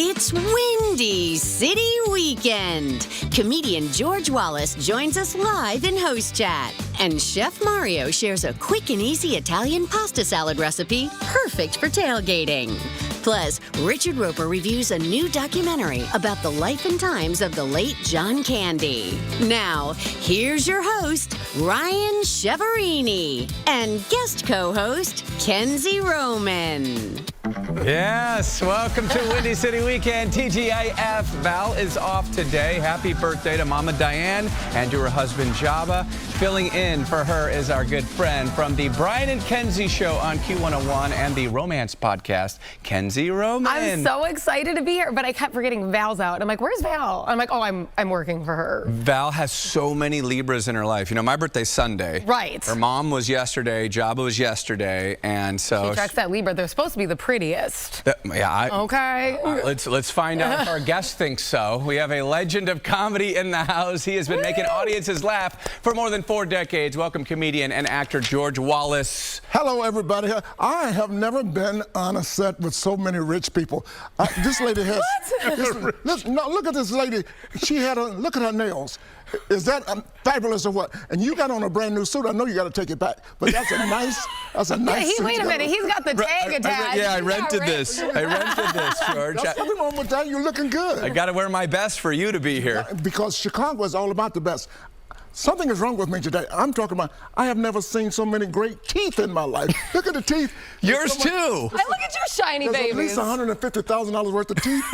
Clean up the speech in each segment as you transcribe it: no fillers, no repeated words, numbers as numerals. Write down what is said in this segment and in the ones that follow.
It's Windy City Weekend. Comedian George Wallace joins us live in Host Chat. And Chef Mario shares a quick and easy Italian pasta salad recipe perfect for tailgating. Plus, Richard Roper reviews a new documentary about the life and times of the late John Candy. Now, here's your host, Ryan Cheverini, and guest co-host, Kenzie Roman. Yes, welcome to Windy City Weekend, TGIF. Val is off today. Happy birthday to Mama Diane and to her husband Jabba. Filling in for her is our good friend from the Brian and Kenzie show on Q101 and the romance podcast, Kenzie Roman. I'm so excited to be here, but I kept forgetting Val's out. I'm like, where's Val? I'm like, oh, I'm working for her. Val has so many Libras in her life. You know, my birthday's Sunday. Right. Her mom was yesterday, Jabba was yesterday, and so... She tracks that Libra. They're supposed to be the prettiest. Okay. Let's find out if our guest thinks so. We have a legend of comedy in the house. He has been making audiences laugh for more than 4 decades. Welcome, comedian and actor George Wallace. Hello, everybody. I have never been on a set with so many rich people. This lady has... look at this lady. She had look at her nails. Is that fabulous or what? And you got on a brand new suit. I know you got to take it back, but that's a nice suit. Wait a minute. He's got the tag attached. I rented this. I rented this, George. There's nothing wrong with that. You're looking good. I got to wear my best for you to be here. Because Chicago is all about the best. Something is wrong with me today. I'm talking about, I have never seen so many great teeth in my life. Look at the teeth. Yours too. I look at your shiny babies. At least $150,000 worth of teeth.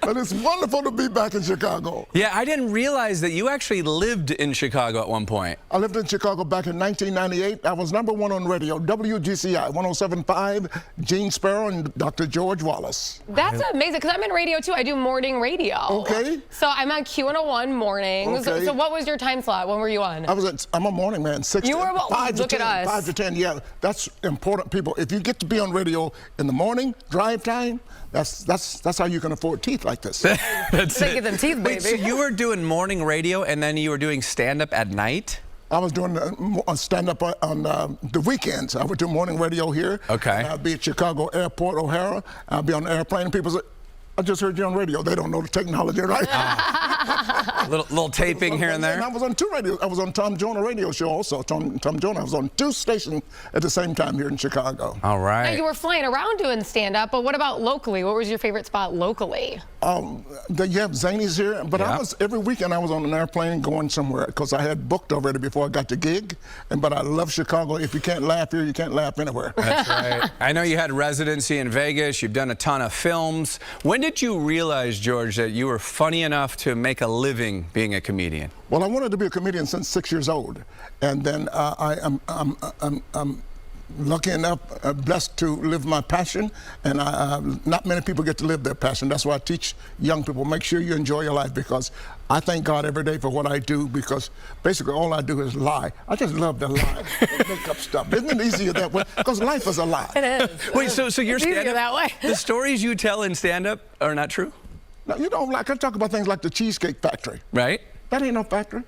But it's wonderful to be back in Chicago. Yeah, I didn't realize that you actually lived in Chicago at one point. I lived in Chicago back in 1998. I was #1 on radio, WGCI 107.5, Gene Sparrow and Dr. George Wallace. That's amazing, because I'm in radio too. I do morning radio. Okay. So I'm on Q101 mornings. Okay. So what was your time slot? When were you on? I'm a morning man. 5 look to 10. at us. 5 to 10, yeah. That's important, people. If you get to be on radio in the morning, drive time, that's how you can afford teeth like this. That's it. Get them teeth, baby. Wait, so you were doing morning radio and then you were doing stand-up at night? I was doing stand-up on the weekends. I would do morning radio here. Okay. I'd be at Chicago Airport, O'Hara. I'd be on the airplane and people say, I just heard you on radio. They don't know the technology, right? Little taping here and there. And I was on 2 radios. I was on Tom Jonah radio show also. Tom Jonah. I was on 2 stations at the same time here in Chicago. All right. Now, you were flying around doing stand-up, but what about locally? What was your favorite spot locally? You have Zanies here, but yeah. Every weekend I was on an airplane going somewhere because I had booked already before I got the gig. But I love Chicago. If you can't laugh here, you can't laugh anywhere. That's right. I know you had residency in Vegas. You've done a ton of films. When did you realize, George, that you were funny enough to make a living being a comedian? Well, I wanted to be a comedian since 6 years old, and then I'm lucky enough, blessed to live my passion, and not many people get to live their passion. That's why I teach young people, make sure you enjoy your life, because I thank God every day for what I do, because basically all I do is lie. I just love to lie and make up stuff. Isn't it easier that way? Because life is a lie. It is. Wait, so your stand-up, that way. the stories you tell in stand-up are not true? Now, you know, like I talk about things like the Cheesecake Factory. Right. That ain't no factory.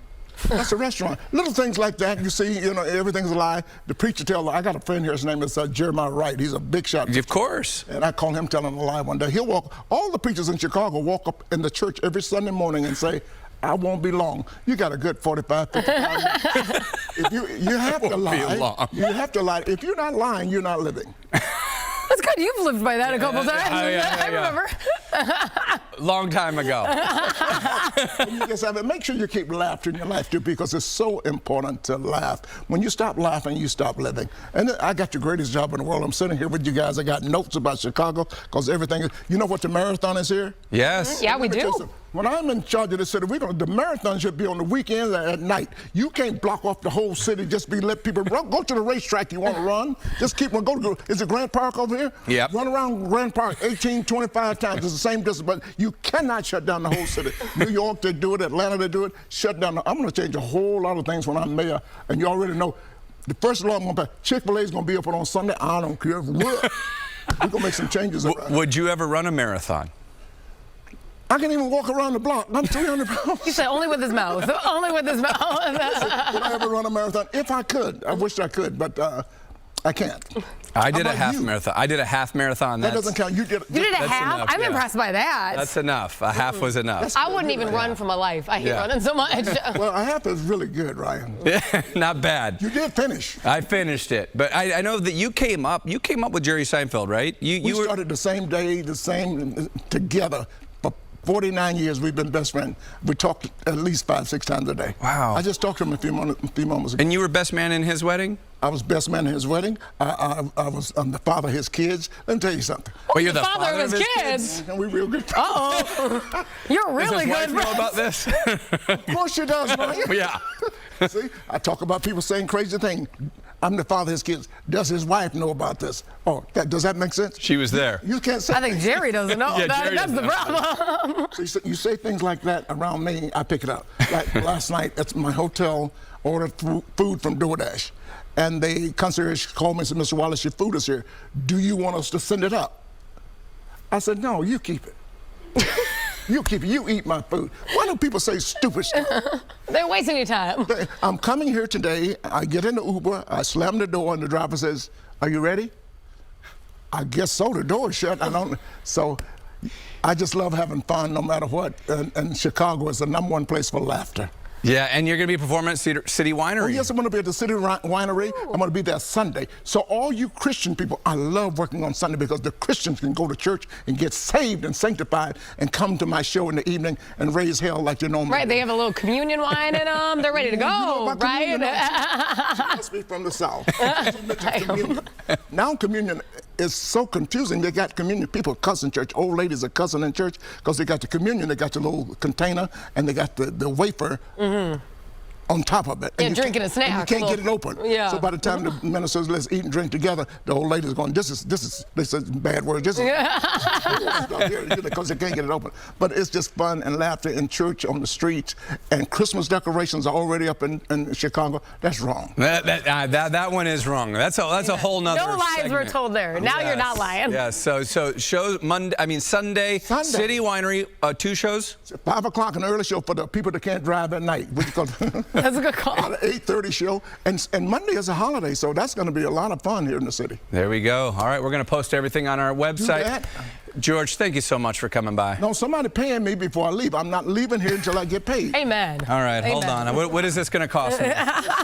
That's a restaurant. Little things like that, you see, you know, everything's a lie. The preacher tells a lie. I got a friend here, his name is Jeremiah Wright. He's a big shot. Of course. And I call him telling a lie one day. He'll walk, all the preachers in Chicago walk up in the church every Sunday morning and say, I won't be long. You got a good 45, 55 minutes. If you have to lie. You have to lie. If you're not lying, you're not living. That's good. You've lived by that a couple times. I remember. Long time ago. You just have it. Make sure you keep laughter in your life too, because it's so important to laugh. When you stop laughing, you stop living. And I got the greatest job in the world. I'm sitting here with you guys. I got notes about Chicago, because everything. You know what the marathon is here? Yes. Yeah, we do. When I'm in charge of the city, the marathon should be on the weekends at night. You can't block off the whole city. Just let people run. Go to the racetrack you want to run. Just keep on. Is it Grant Park over here? Yeah. Run around Grant Park 18, 25 times. It's the same distance, but you cannot shut down the whole city. New York, they do it. Atlanta, they do it. Shut down. I'm going to change a whole lot of things when I'm mayor, and you already know. The first law I'm going to pass, Chick-fil-A is going to be open on Sunday. I don't care. We're going to make some changes. Would you ever run a marathon? I can't even walk around the block. I'm 300 pounds. He said only with his mouth. Only with his mouth. Would I ever run a marathon? If I could. I wish I could, but I can't. I did How a about half you? marathon. I did a half marathon. That doesn't count. You did You did a That's half? enough, I'm yeah. impressed by that. That's enough. A half was enough. I wouldn't even run for my life. I hate Yeah. running so much. Well, a half is really good, Ryan. Not bad. You did finish. I finished it, but I know that you came up with Jerry Seinfeld, right? We were started the same day, together. For 49 years, we've been best friends. We talked at least 5-6 times a day. Wow. I just talked to him a few moments ago. And you were best man in his wedding? I was best man in his wedding. I'm the father of his kids. Let me tell you something. Well, you're the father of his kids. And we real good. Uh-oh. You're really Does his good. wife know about this? Of course she does, Ryan. Yeah. See, I talk about people saying crazy things. I'm the father of his kids. Does his wife know about this? Oh, does that make sense? She was there. You can't say. I think Jerry doesn't know. Yeah, Jerry That's the doesn't know. problem. So you say things like that around me, I pick it up. Like last night at my hotel, ordered food from DoorDash. And the concierge called me and said, Mr. Wallace, your food is here. Do you want us to send it up? I said, no, you keep it. You keep it. You eat my food. Why do people say stupid stuff? They're wasting your time. I'm coming here today. I get in the Uber. I slam the door, and the driver says, are you ready? I guess so. The door is shut. So I just love having fun no matter what. And Chicago is the #1 place for laughter. Yeah, and you're going to be performing at City Winery. Oh, yes, I'm going to be at the City Winery. I'm going to be there Sunday. So all you Christian people, I love working on Sunday because the Christians can go to church and get saved and sanctified and come to my show in the evening and raise hell like you normally Right, they have a little communion wine in them. They're ready to go, You know about right? communion, she must be from the South. Communion. Now communion is so confusing. They got communion. People cuss in church. Old ladies are cussing in church because they got the communion. They got the little container and they got the wafer on top of it. Yeah, And drinking a snack. and you can't get it open. Yeah. So by the time the minister says, let's eat and drink together, the old lady's going, this is, they said bad words. This is, because they can't get it open. But it's just fun and laughter in church, on the streets, and Christmas decorations are already up in Chicago. That's wrong. That one is wrong. That's a whole nother No lies segment. were told there. Now you're not lying. Yes. So shows Sunday, City Winery, 2 shows. 5 o'clock, an early show for the people that can't drive at night. That's a good call. An 8:30 show, and Monday is a holiday, so that's going to be a lot of fun here in the city. There we go. All right, we're going to post everything on our website. that. George, thank you so much for coming by. No, somebody paying me before I leave. I'm not leaving here until I get paid. Amen. All right, hold on. What is this going to cost me?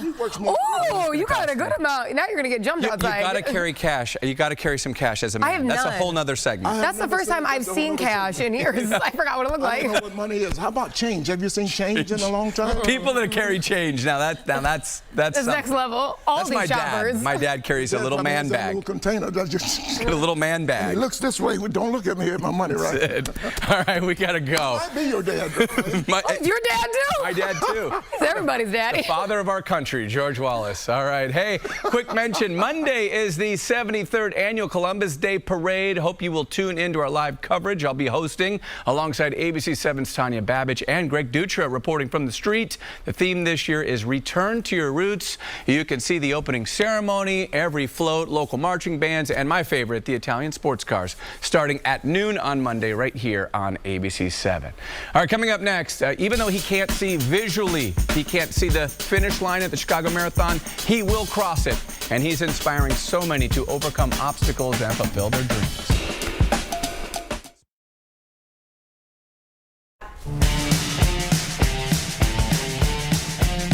He works more. Oh, you got a good amount. Now you're going to get jumped You outside. got to carry cash. You got to carry some cash as a man. I have That's a none. whole nother segment. That's the first time I've seen cash in years. I forgot what it looked I don't know like. what money is. How about change? Have you seen change in a long time? People that carry change. That's It's something. next level. All That's these my shoppers. dad. My dad carries a little I mean, man it's that bag. little container. That's just, A little man it bag. looks this way. Don't look at me. Have my money right. All right, we got to go. I'd be your dad. Your dad too? My dad too. He's everybody's daddy. Father of our country, George Wallace. All right. Hey, quick mention. Monday is the 73rd Annual Columbus Day Parade. Hope you will tune into our live coverage. I'll be hosting alongside ABC 7's Tanya Babbage and Greg Dutra reporting from the street. The theme this year is Return to Your Roots. You can see the opening ceremony, every float, local marching bands, and my favorite, the Italian sports cars, starting at noon on Monday right here on ABC 7. All right, coming up next, even though he can't see visually, he can't see the finish line at the Chicago Marathon, he will cross it. And he's inspiring so many to overcome obstacles and fulfill their dreams.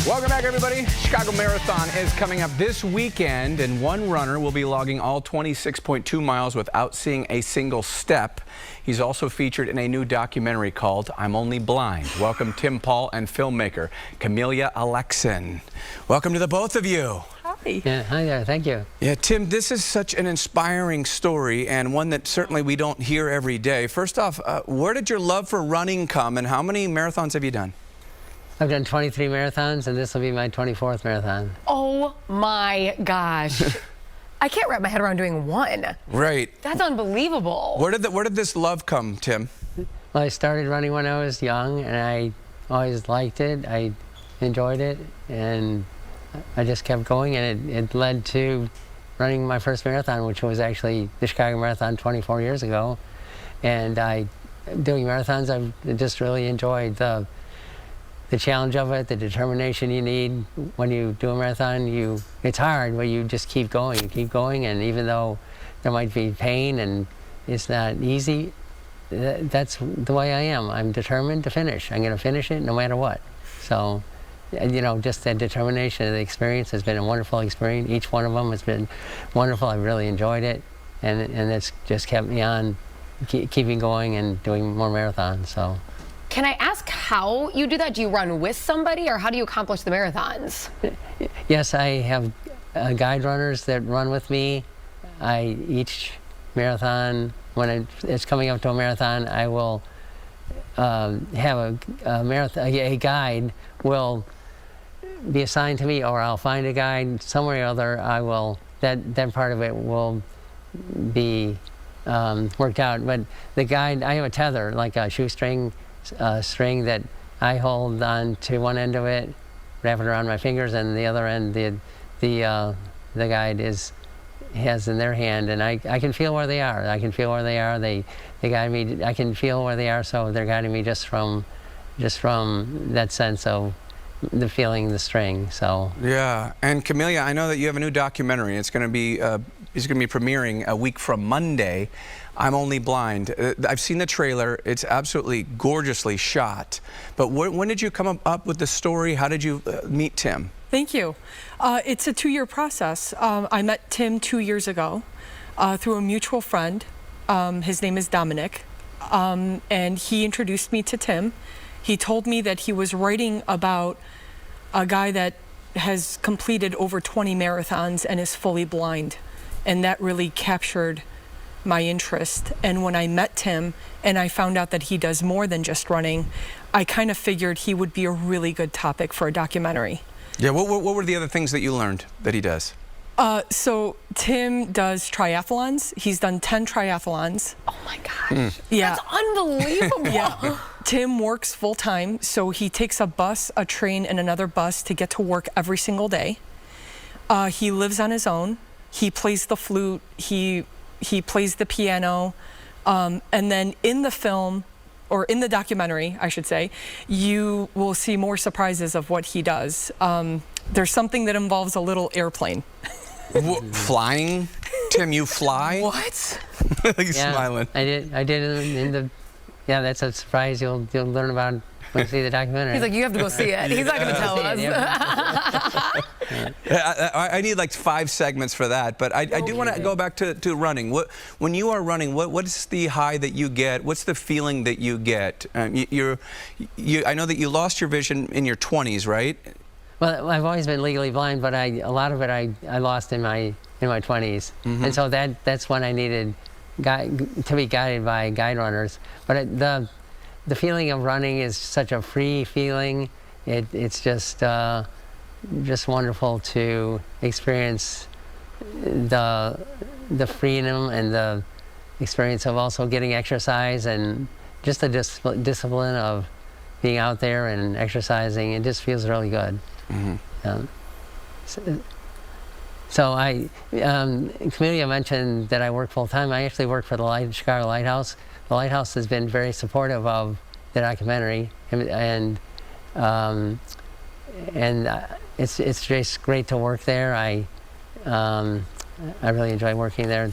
Welcome back, everybody. Chicago Marathon is coming up this weekend, and one runner will be logging all 26.2 miles without seeing a single step. He's also featured in a new documentary called I'm Only Blind. Welcome Tim Paul and filmmaker Camelia Alexin. Welcome to the both of you. Hi. Yeah, hi there. Thank you. Yeah, Tim, this is such an inspiring story and one that certainly we don't hear every day. First off, where did your love for running come, and how many marathons have you done? I've done 23 marathons, and this will be my 24th marathon. Oh my gosh. I can't wrap my head around doing one. Right. That's unbelievable. Where did this love come, Tim? Well, I started running when I was young, and I always liked it. I enjoyed it, and I just kept going, and it led to running my first marathon, which was actually the Chicago Marathon 24 years ago. And doing marathons, I've just really enjoyed the the challenge of it, the determination you need when you do a marathon. It's hard, but you just keep going, and even though there might be pain and it's not easy, that's the way I am. I'm determined to finish. I'm going to finish it no matter what. So, you know, just that determination of the experience has been a wonderful experience. Each one of them has been wonderful. I've really enjoyed it, and it's just kept me on keeping going and doing more marathons. So. Can I ask how you do that? Do you run with somebody, or how do you accomplish the marathons? Yes, I have guide runners that run with me. Each marathon, when it's coming up to a marathon, I will have a guide will be assigned to me, or I'll find a guide somewhere or other. That part of it will be worked out. But the guide, I have a tether, like a shoestring string that I hold on to one end of it, wrap it around my fingers, and the other end the guide has in their hand, and I can feel where they are. I can feel where they are. They guide me. I can feel where they are, so they're guiding me just from that sense of the feeling the string. So yeah. And Camelia, I know that you have a new documentary. It's going to be premiering a week from Monday. I'm Only Blind. I've seen the trailer. It's absolutely gorgeously shot. But when did you come up with the story? How did you meet Tim? Thank you. It's a 2-year process. I met Tim 2 years ago through a mutual friend. His name is Dominic, and he introduced me to Tim. He told me that he was writing about a guy that has completed over 20 marathons and is fully blind, and that really captured my interest. And when I met Tim and I found out that he does more than just running, I kind of figured he would be a really good topic for a documentary. Yeah, what were the other things that you learned that he does? So Tim does triathlons. He's done 10 triathlons. Oh my gosh. Yeah. That's unbelievable. Yeah. Tim works full time, so he takes a bus, a train, and another bus to get to work every single day. He lives on his own. He plays the flute. He plays the piano. And then in the film, or in the documentary, I should say, you will see more surprises of what he does. There's something that involves a little airplane. Flying? Tim, you fly? What? He's smiling. I did it in the. Yeah, that's a surprise you'll learn about when you see the documentary. He's like, you have to go see it. He's not going to tell us. I need like 5 segments for that, but I do want to go back to running. When you are running, what's the high that you get? What's the feeling that you get? I know that you lost your vision in your 20s, right? Well, I've always been legally blind, but a lot of it I lost in my 20s, and so that's when I needed to be guided by guide runners. But the feeling of running is such a free feeling. It's just wonderful to experience the freedom and the experience of also getting exercise, and just the discipline of being out there and exercising. It just feels really good. So Camelia mentioned that I work full time. I actually work for the Chicago Lighthouse. The Lighthouse has been very supportive of the documentary, and it's just great to work there. I really enjoy working there.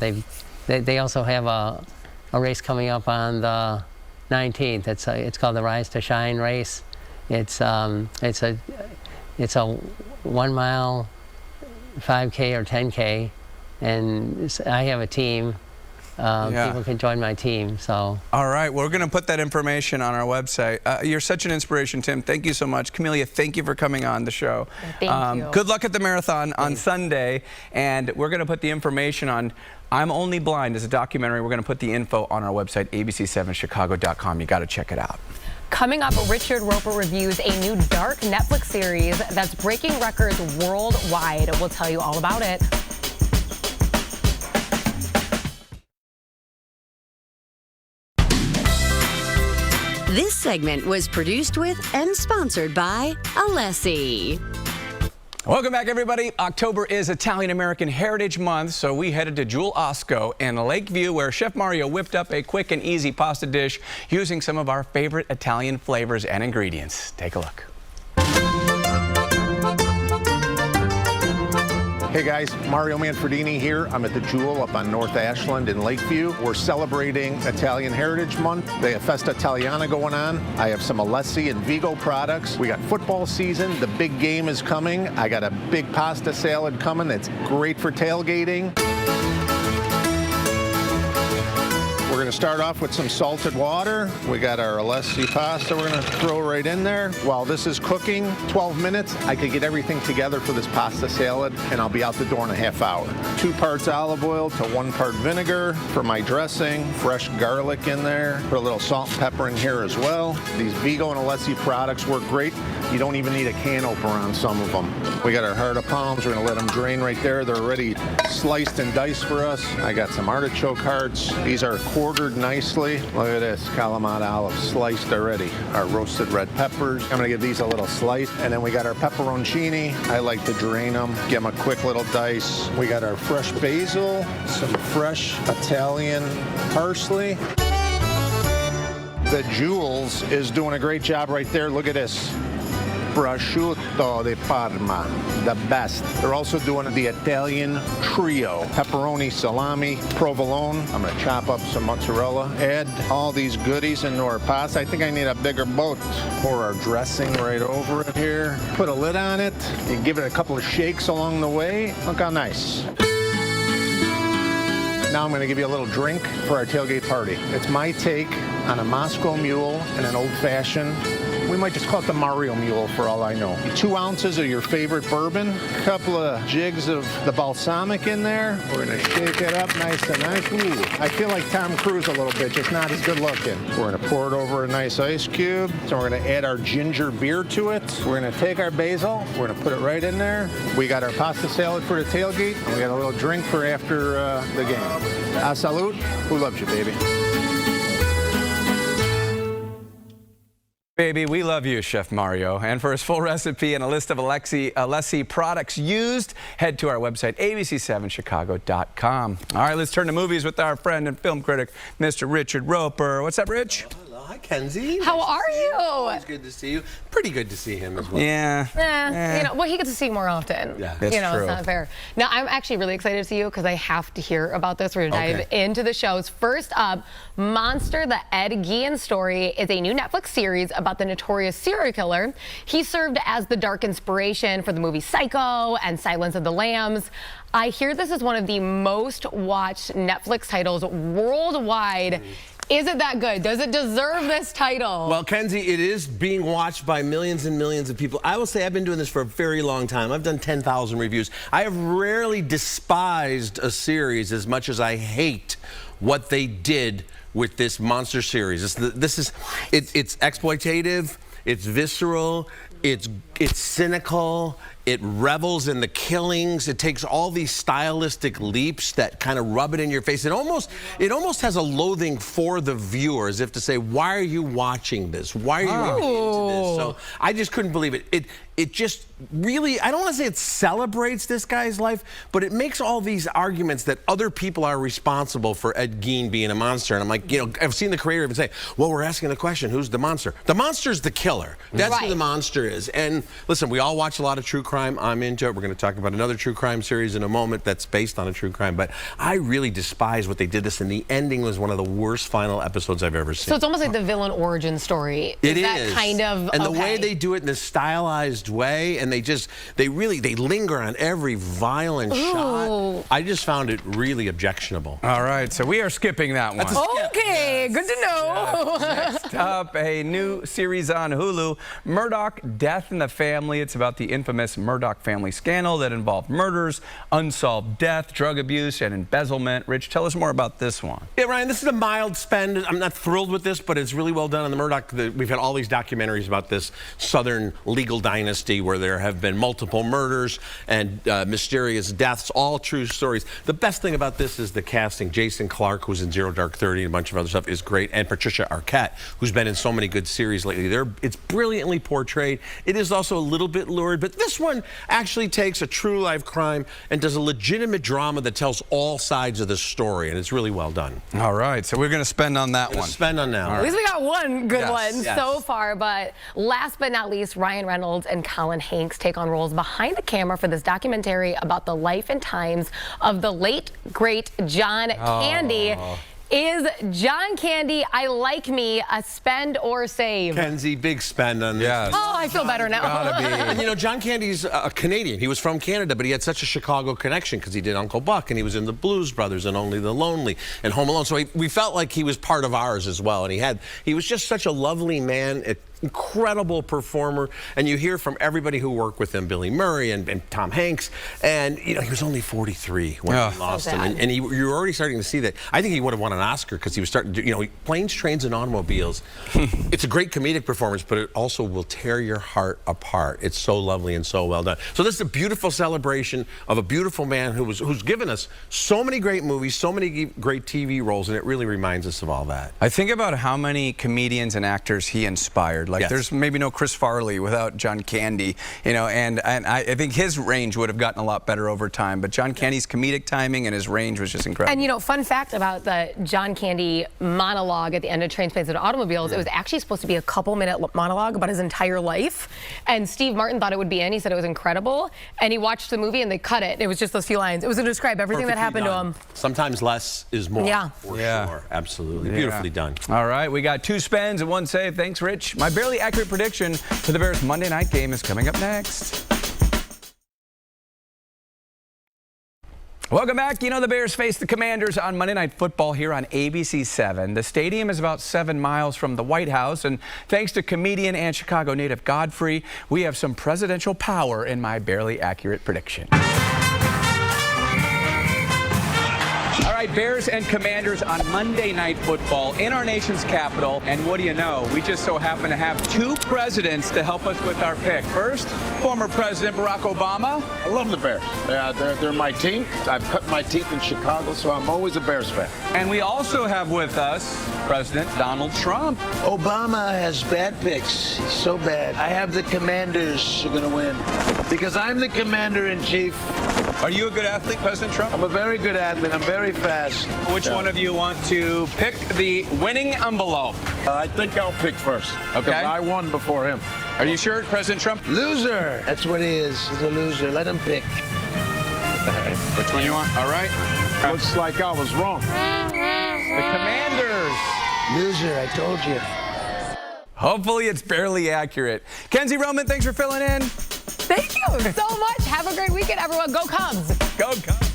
They also have a race coming up on the 19th. It's called the Rise to Shine race. It's a 1 mile 5K or 10K, and I have a team. People can join my team. So. All right, we're going to put that information on our website. You're such an inspiration, Tim. Thank you so much. Camelia, thank you for coming on the show. Thank you. Good luck at the marathon on Sunday, and we're going to put the information on I'm Only Blind as a documentary. We're going to put the info on our website, abc7chicago.com. You got to check it out. Coming up, Richard Roper reviews a new dark Netflix series that's breaking records worldwide. We'll tell you all about it. This segment was produced with and sponsored by Alessi. Welcome back, everybody. October is Italian-American Heritage Month, so we headed to Jewel Osco in Lakeview, where Chef Mario whipped up a quick and easy pasta dish using some of our favorite Italian flavors and ingredients. Take a look. Hey guys, Mario Manfredini here. I'm at the Jewel up on North Ashland in Lakeview. We're celebrating Italian Heritage Month. They have Festa Italiana going on. I have some Alessi and Vigo products. We got football season. The big game is coming. I got a big pasta salad coming that's great for tailgating. We're going to start off with some salted water. We got our Alessi pasta we're going to throw right in there. While this is cooking, 12 minutes, I could get everything together for this pasta salad, and I'll be out the door in a half hour. 2 parts olive oil to 1 part vinegar for my dressing. Fresh garlic in there. Put a little salt and pepper in here as well. These Vigo and Alessi products work great. You don't even need a can opener on some of them. We got our heart of palms. We're going to let them drain right there. They're already sliced and diced for us. I got some artichoke hearts. These are quartered nicely. Look at this, Kalamata olive sliced already. Our roasted red peppers. I'm going to give these a little slice. And then we got our pepperoncini. I like to drain them, give them a quick little dice. We got our fresh basil, some fresh Italian parsley. The Jewels is doing a great job right there. Look at this. Prosciutto di Parma, the best. They're also doing the Italian trio, pepperoni, salami, provolone. I'm gonna chop up some mozzarella, add all these goodies into our pasta. I think I need a bigger boat. Pour our dressing right over it here. Put a lid on it and give it a couple of shakes along the way. Look how nice. Now I'm going to give you a little drink for our tailgate party. It's my take on a Moscow Mule and an old-fashioned. We might just call it the Mario Mule for all I know. 2 ounces of your favorite bourbon, a couple of jigs of the balsamic in there. We're going to shake it up nice and nice. Ooh, I feel like Tom Cruise a little bit, just not as good looking. We're going to pour it over a nice ice cube. So we're going to add our ginger beer to it. We're going to take our basil. We're going to put it right in there. We got our pasta salad for the tailgate. And we got a little drink for after the game. A salute. Who loves you, baby? Baby, we love you, Chef Mario. And for his full recipe and a list of Alessi products used, head to our website, abc7chicago.com. All right, let's turn to movies with our friend and film critic, Mr. Richard Roper. What's up, Rich? Hi, Kenzie. How are you? Always good to see you. Pretty good to see him as well. Yeah. You know, well, he gets to see you more often. Yeah, that's true. true. It's not fair. Now, I'm actually really excited to see you because I have to hear about this. We're going to dive into the shows. First up, Monster, the Ed Gein story is a new Netflix series about the notorious serial killer. He served as the dark inspiration for the movie Psycho and Silence of the Lambs. I hear this is one of the most watched Netflix titles worldwide. Is it that good? Does it deserve this title? Well, Kenzie, it is being watched by millions and millions of people. I will say I've been doing this for a very long time. I've done 10,000 reviews. I have rarely despised a series as much as I hate what they did with this Monster series. It's exploitative, it's visceral, it's cynical. It revels in the killings. It takes all these stylistic leaps that kind of rub it in your face. It almost has a loathing for the viewer, as if to say, why are you watching this? Why are you into this? So I just couldn't believe it. It just really, I don't want to say it celebrates this guy's life, but it makes all these arguments that other people are responsible for Ed Gein being a monster. And I'm like, you know, I've seen the creator even say, well, we're asking the question, who's the monster? The monster's the killer. That's who the monster is. And listen, we all watch a lot of true crime. I'm into it. We're going to talk about another true crime series in a moment that's based on a true crime. But I really despise what they did this, and the ending was one of the worst final episodes I've ever seen. So it's almost like the villain origin story. It is. That kind of, and the way they do it in this stylized way, and they linger on every violent shot. I just found it really objectionable. All right, so we are skipping that one. Okay, good to know. Next up, a new series on Hulu, Murdoch, Death in the Family. It's about the infamous Murdoch family scandal that involved murders, unsolved death, drug abuse, and embezzlement. Rich, tell us more about this one. Yeah, Ryan, this is a mild spend. I'm not thrilled with this, but it's really well done on the Murdoch. We've had all these documentaries about this Southern legal dynasty where there have been multiple murders and mysterious deaths, all true stories. The best thing about this is the casting. Jason Clarke, who's in Zero Dark 30 and a bunch of other stuff, is great. And Patricia Arquette, who's been in so many good series lately. It's brilliantly portrayed. It is also a little bit lurid, but this one one actually takes a true life crime and does a legitimate drama that tells all sides of the story, and it's really well done. All right, so we're going to spend on that one. Spend on that one. At least we got one good Yes, one yes. so far, but last but not least, Ryan Reynolds and Colin Hanks take on roles behind the camera for this documentary about the life and times of the late, great John Candy. Is John Candy, I Like Me, a spend or save? Kenzie, big spend on this. Yes. Oh, I feel better now. Gotta be. And you know, John Candy's a Canadian. He was from Canada, but he had such a Chicago connection because he did Uncle Buck, and he was in the Blues Brothers and Only the Lonely and Home Alone. So we felt like he was part of ours as well. And he was just such a lovely man, incredible performer. And you hear from everybody who worked with him, Billy Murray and Tom Hanks. And you know, he was only 43 when we lost him. And you were already starting to see that. I think he would have won an Oscar because he was starting to do, you know, Planes, Trains, and Automobiles. It's a great comedic performance, but it also will tear your heart apart. It's so lovely and so well done. So this is a beautiful celebration of a beautiful man who's given us so many great movies, so many great TV roles, and it really reminds us of all that. I think about how many comedians and actors he inspired. Like, Yes. there's maybe no Chris Farley without John Candy, you know, and I think his range would have gotten a lot better over time. But John Candy's comedic timing and his range was just incredible. And you know, fun fact about the John Candy monologue at the end of Trains, Planes, and Automobiles, it was actually supposed to be a couple-minute monologue about his entire life. And Steve Martin thought it would be in. He said it was incredible. And he watched the movie and they cut it. It was just those few lines. It was to describe everything that happened to him. Sometimes less is more. Yeah. For sure. Absolutely. Beautifully done. All right, we got 2 spends and 1 save. Thanks, Rich. My barely accurate prediction for the Bears' Monday night game is coming up next. Welcome back. You know, the Bears face the Commanders on Monday Night Football here on ABC 7. The stadium is about 7 miles from the White House, and thanks to comedian and Chicago native Godfrey, we have some presidential power in my barely accurate prediction. All right, Bears and Commanders on Monday Night Football in our nation's capital. And what do you know? We just so happen to have 2 presidents to help us with our pick. First, former President Barack Obama. I love the Bears. They're my team. I've cut my teeth in Chicago, so I'm always a Bears fan. And we also have with us President Donald Trump. Obama has bad picks. He's so bad. I have the Commanders are going to win because I'm the Commander-in-Chief. Are you a good athlete, President Trump? I'm a very good athlete. I'm very fast. Which one of you want to pick the winning envelope? I think I'll pick first. Okay. Because I won before him. Are you sure, President Trump? Loser. That's what he is. He's a loser. Let him pick. Which one you want? All right. Looks like I was wrong. The Commanders. Loser. I told you. Hopefully it's barely accurate. Kenzie Roman, thanks for filling in. Thank you so much. Have a great weekend, everyone. Go Cubs. Go Cubs.